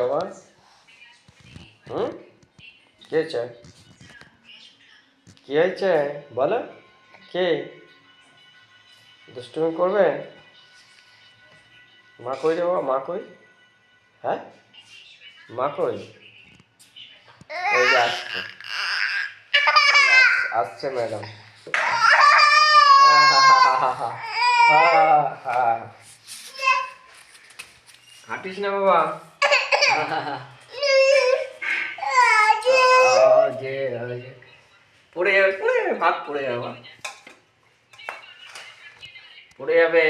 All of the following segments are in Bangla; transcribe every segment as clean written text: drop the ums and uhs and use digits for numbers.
বাবা? কি হয়েছে? কি হয়েছে বলো? কে দুষ্টুমি করবে? মা কই রে বাবা? মা কই? হ্যাঁ, মা কই? এই যে আসছে, আসছে ম্যাডাম। হাঁটিস না বাবা। পড়ে যাবে, পড়ে যাবে, ভাত পড়ে যাবে, পড়ে যাবে।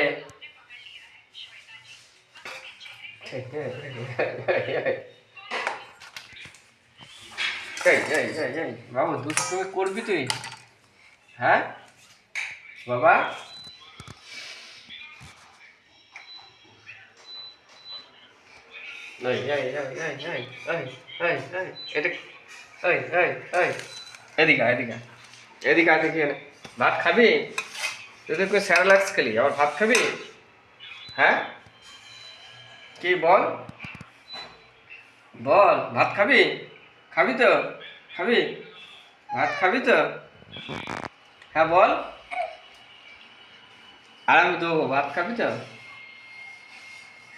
বাবু দুষ্টু করবি তুই? হ্যাঁ বাবা? এদিকে এদিকে এদিকে এদিকে। ভাত খাবি? তুই তো স্যারেলাক্স খেলি, আবার ভাত খাবি? হ্যাঁ, কি বল বল, ভাত খাবি? খাবি তো? খাবি ভাত? খাবি তো? হ্যাঁ বল। আর আমি দেবো, ভাত খাবি তো?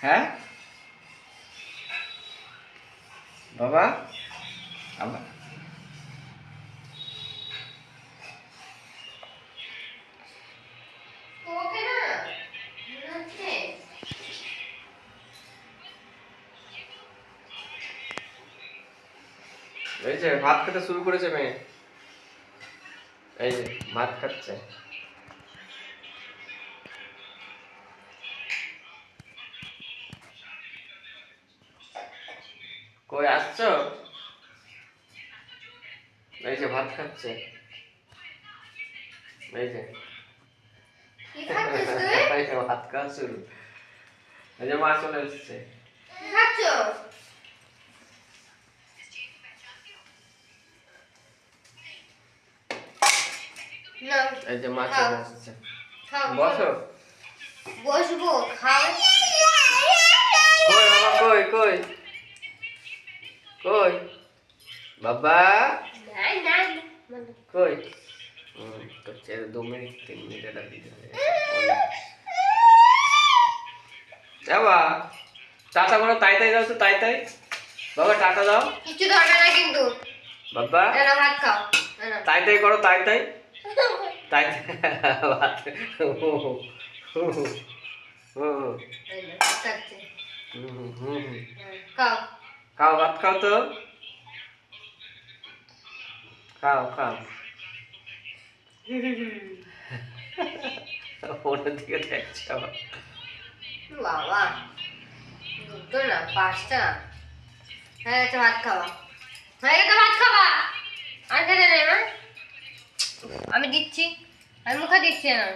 হ্যাঁ বাবা? আবার এই যে ভাত খেতে শুরু করেছে মেয়ে, এই যে ভাত খাচ্ছে। কই আসছো? এই যে ভাত খাচ্ছে, এই যে ভাত খাওয়া শুরু। এই যে মা চলে এসছে। এই যে মা চলে এসছে। বসো। বসবো, খাও। কই বাবা? কই কই কই বাবা? কই? তো 2 মিনিট 3 মিনিট এটা দিতে হবে। বাবা টাটা করো, তাই তাই দাও তো, তাই তাই। বাবা টাটা দাও। কিছু দরকার না কিন্তু। বাবা এরা ভাত খাও। তাই তাই করো, তাই তাই তাই ভাত। খাও। খাও ভাত, খাও তো, খাও খাও। ফোনের দিকে দেখছে আবার। বাবা, দুটো না 5টা। হ্যাঁ, একটা ভাত খাওয়া। হ্যাঁ, একটা ভাত খাওয়া। আর খেতে নেই মা, আমি দিচ্ছি, আমি মুখে দিচ্ছি না।